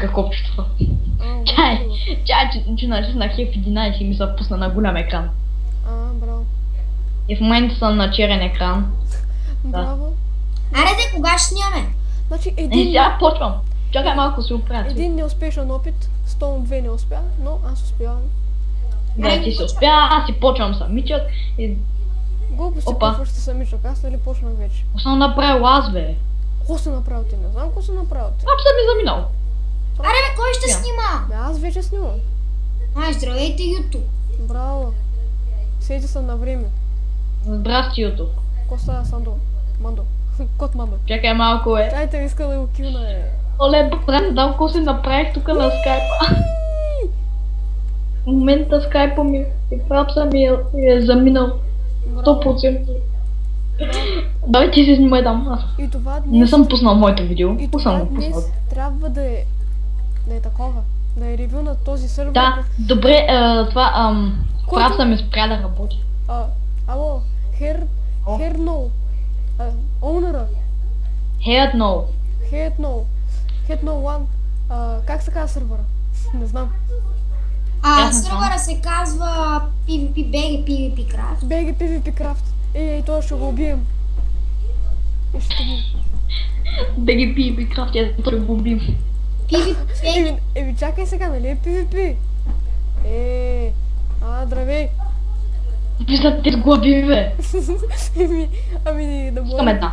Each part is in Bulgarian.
пуснаха копчето. Че натиснах F11 и ми се пусна на голям екран. Браво. И в момента съм на черен екран. Браво. Аре де, кога ще снимаме? Значи Сега почвам. Чакай малко се оправя. един неуспешен опит, Stone 2 не успя, но аз успявам. Да, ти се успя, аз си почвам самичък и... Глупости почваш ти самичък, аз нали почнах вече. Какво съм направил аз, бе? Какво си направил ти? Не знам какво си направил ти. Как съм ми заминал? Аре бе, кой ще снима? Аз вече снимам. Здравейте, YouTube. Браво. Седи съм на време. Здрасти, YouTube. Ко става Сандо? Мандо. Кот Мандо. Чакай малко, бе. Чайте, иска да го килна, Оле, брат, да, какво си направих тук на скайпа. В момента скайпа ми, фрапса ми е заминал. 100%. Давай ти се снимай там. Аз И това не днес... съм пуснал моето видео. И Пуснал това го, пуснал днес го. трябва да е такова. Да е ревю на този сервер. Да, добре, това, Който- фрапса ми спря да работи. Ало, Херно. Оунъра. Head no. Хетно One. Как се казва сервера? Не знам. Сървъра се казва PvP BG PvP Craft. BG PvP Craft. Ей, това ще го убием. И ще ги... Да ги пи и крафти, да го убим. PvP BG. Еми, чакай сега, нали е PvP? Здравей. Виждат те сглаби, бе. Ами, да Искам бъде. една.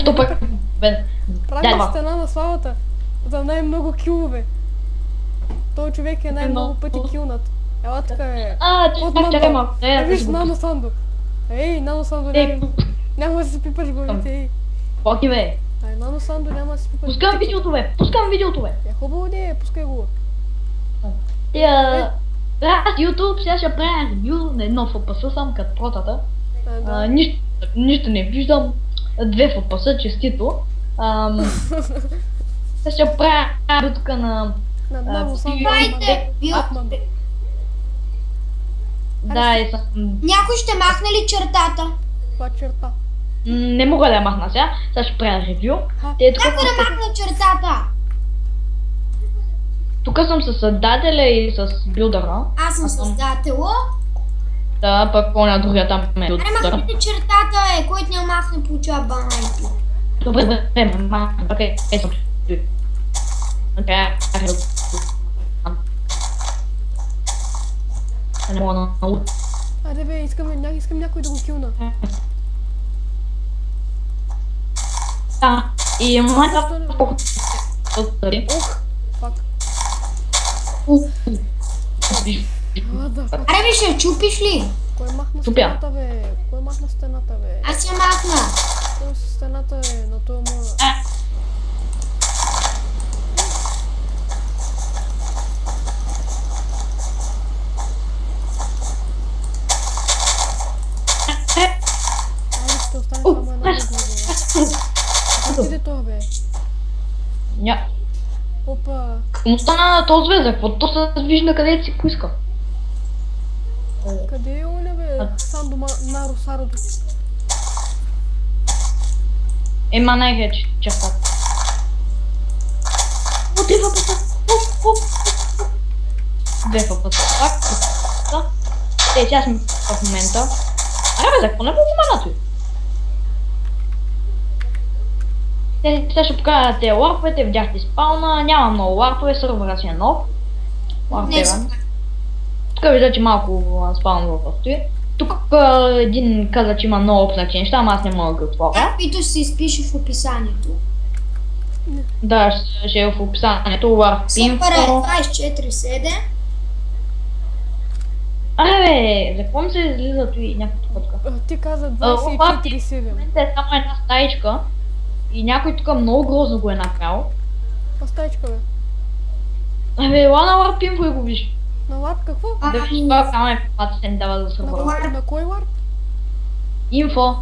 То пък, бе. Правим Да, стена на славата. За най-много килове. Той човек е най-много пъти килнат. Ела тук е. Чакай малко. Виж, Нано Сандо. Ей, Нано Сандо, няма да се пипаш главите, ей. Поки, бе. Нано Сандо няма да се пипаш. Пускам видеото, бе. Пускам видеото, бе. Хубаво не е, пускай го. Аз YouTube сега ще правя ревю на едно FPS, сам като протата. Нищо не виждам. 2 FPS, честито. Сега ще правя тук на... На Нано Сандо. Правите! Да, и съм... Някой ще махне ли чертата? Това черта. Не мога да я махна сега. Сега ще правя ревю. Някой да махне чертата! Тук съм с създателя и с билдъра. Аз съм създателя. Да, пък поня другия там е Аре билдъра. махнете чертата, който не я махне получава бан IP. Добре, махна. Окей, съм. Не мога да науча. Аре бе, искам някой да го килна. Да, и махна Ох, фак. Да, фак. Аре бе, ще я чупиш ли? Кой махна Тупя. стената, бе? Кой махна стената, бе? Аз я махна. Кой с стената, бе? На този моя. Айде, ще остане само една друга. Отиде това, бе. Ня. Опа. Му стана на този звезда, каквото се вижда където си поиска. Къде е оня, бе? Сандо Наро Сарадо. Ема най-хеч, чакат. О, 2 пъти. 2 пъти. Так. Сега сме в момента. Аре бе, за какво не помогнато? Сега ще покажа те ларповете, видяхте спауна, няма много ларпове, сървъра си е нов. Не съм. Тук вижда, че малко спаунва стои. Тук един каза, че има много опнати неща, ама аз не мога да ги отворя. Каквито се изпише в описанието. Да, ще е в описанието, Warp Сървъра е Info. 24/7. Абе, за какво ми се излиза и някаква фотка? Ти каза В 24/7. момента е само една стаичка и някой тук много грозно го е направил. Каква стаичка, бе? Абе, ела на Warp Info и го виж. На лап какво? Да виж това само информация не дава за сървъра. На кой ларп? Инфо.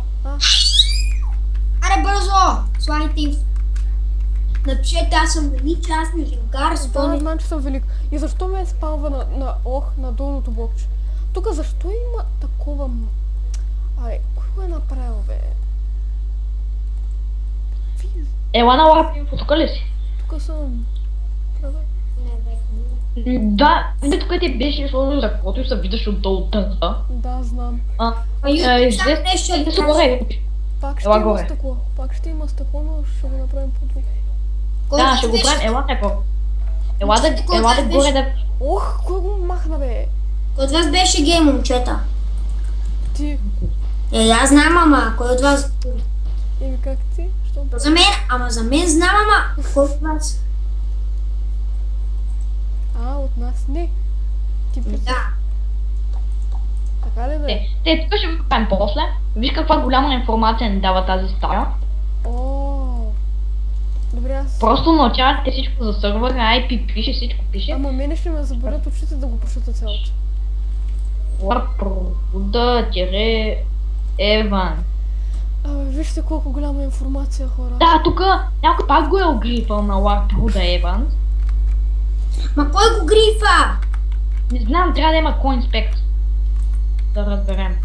Аре бързо! Слагайте им. Напишете, аз съм велик, аз не линкар, Да, спълни. знам, че съм велик. И защо ме спалва на долното блокче? Тук защо има такова... Абе, кой го е направил, бе? Ела на Warp Info, тук ли си? Тук съм... Праве. Да, тук ти беше сложил за каквото и се виждаш отдолу тънка. Да, знам. Само нещо да ви кажа. Горе. Пак ще Ела има горе. стъкло. Пак ще има стъкло, но ще го направим по-друго. Кой Да, от ще вас го правим. беше- Ела тако. Ела Кой от вас да горе беше- да... Ох, кой го махна, бе? Кой от вас беше гей, момчета? Ти. Аз знам, ама кой от вас? Еми как ти? Що? За мен знам, ама кой от вас? От нас не. Ти питаш. Да. Така ли, бе? Те, тук ще го правим после. Виж каква голяма информация ни дава тази стая. О. Добре, аз... Просто научавате всичко за сървъра, IP пише, всичко пише. Ама мене ще ме заберат очите да го прочета цялото. Warproda Еван. Вижте колко голяма информация, хора. Да, тук някой пак го е огрифал на Warproda Еван. Ма кой го грифа? Не знам, трябва да има CoinSpect. Да разберем.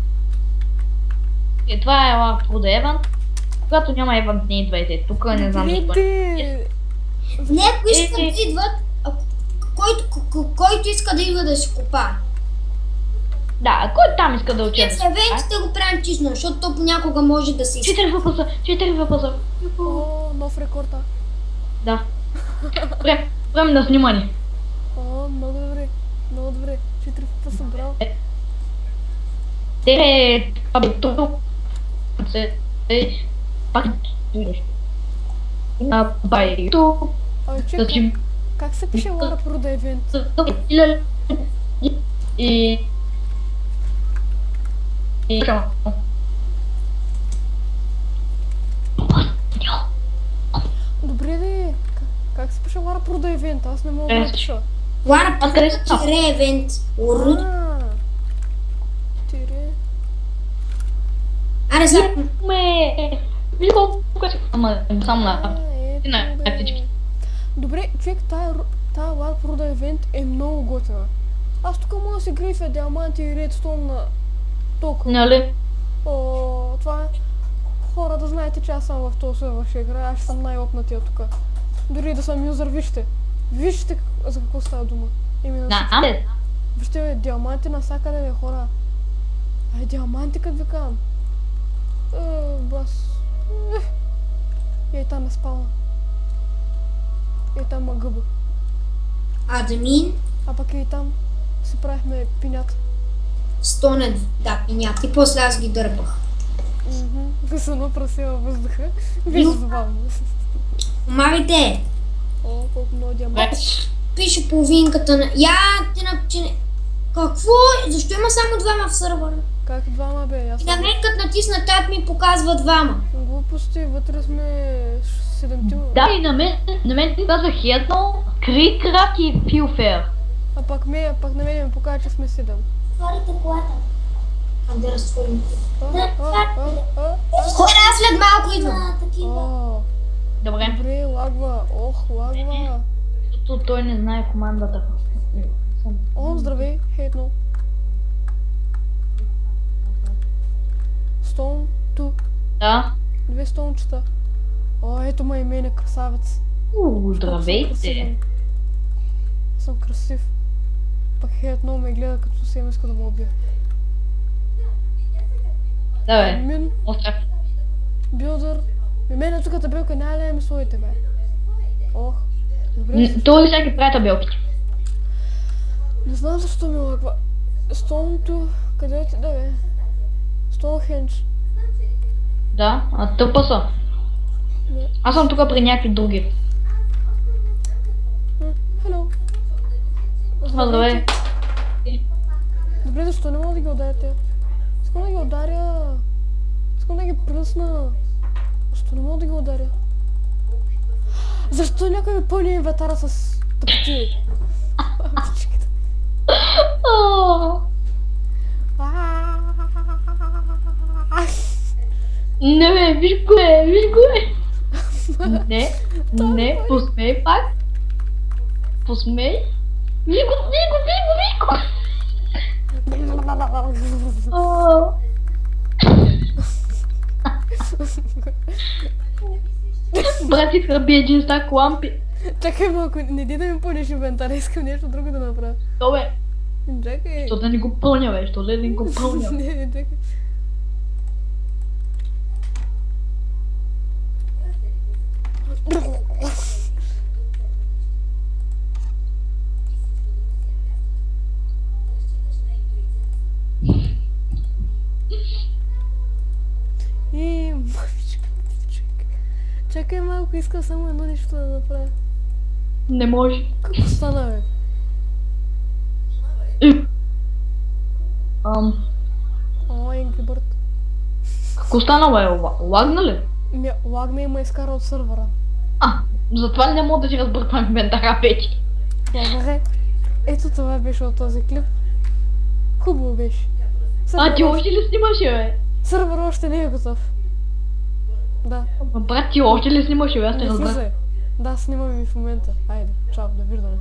И това е Warproda Еван. Когато няма Еван, не идвайте. Тук не знам защо. Иди! Някой иска да идват, който иска да идва да си копа. Да, кой там иска да учи? С евентите го правим честно, защото то понякога може да се иска. 4 въпроса. О, нов рекорд, а. Да. Време на снимане. О, много добре. Много добре. 4 пъти съм брал. Те пак на байто. Ай, чекай. Как се пише Лара Прода Евент? И Добре, де. Как се пише Лара Прода Евент? Аз не мога да напиша. Лара Аз къде съм? тире евент. Уруд. Тире. Аре сега. Виж колко ама само на... Ето, Не, бе. всички. Добре, човек, тая Лара Прода Евент е много готина. Аз тук мога да си грифя диаманти и редстоун на толкова. Нали? О, това е... Хора, да знаете, че аз съм в този сервер ще играя, аз ще съм най-опнатия тук. Дори да съм юзър, вижте. Вижте за какво става дума. Именно Да, вижте, бе, диаманти навсякъде, бе, хора. Диаманти, като ви казвам. Бас. Ей, там е спална. Ей, там е гъба. Админ. А пък и там си правихме пинята. Стонен. Да, пинят. И после аз ги дърпах. С едно прасе във въздуха. Беше забавно. Помагайте. О, колко много диаманти. Пише половинката на... ти напичи... Какво? Защо има само двама в сървъра? Как двама, бе? Аз И на мен като натисна таб ми показва двама. глупости, вътре сме 7 Да, и на мен ти казах едно, Крикрак и Пилфер. А пак на мен ми покажа, че сме 7. Отворите колата. Къде разтворим? О, Хора, аз след малко идвам. Добре, добре, лагва. Ох, лагва. защото той не знае командата. О, здравей, хейтнул. Стоун, ту. Да. 2 стоунчета. О, ето ма и мене, красавец. Здравейте. Съм красив. Пак хейтнул ме гледа, като се иска да ме убие. Да, бе. Админ, Остров. билдър. Мене тук табелка най-ле ми слоите, бе. Ох, добре. Той всеки прави табелките. Не знам защо ми лагва. Стоунто, къде отида, бе? Стоунхендж. Да, а тъпа са. Не. Аз съм тук при някакви други. Хело. Здравей. Добре, защо не мога да ги ударя те? Искам да ги ударя. Искам да ги пръсна. Защо не мога да ги ударя? Защо някой ми пълни инвентара с тъпти? Не бе, виж го е. Не, посмей пак. Посмей. Виж го. Брат иска да бие един стак лампи. Чакай малко, не ди да ми пълниш инвентаря, искам нещо друго да направя. То бе, Чакай. що да не го пълня, бе, що да не го пълня. Не, чакай. Мамичка, чакай малко, искам само едно нещо да направя. Не може. Какво стана, бе? О, Angry Bird. Какво стана, бе? Лагна ли? Лагна и ме изкара от сървъра. Затова не мога да ти разбърквам инвентара вече. Добре. Ето това беше от този клип. Хубаво беше. Ти още ли снимаше, бе? Сървър още не е готов. Да. Брат, ти още ли снимаше, бе? Аз не Не разбрах. влизай. Да, снимаме и в момента. Айде, чао, довиждане.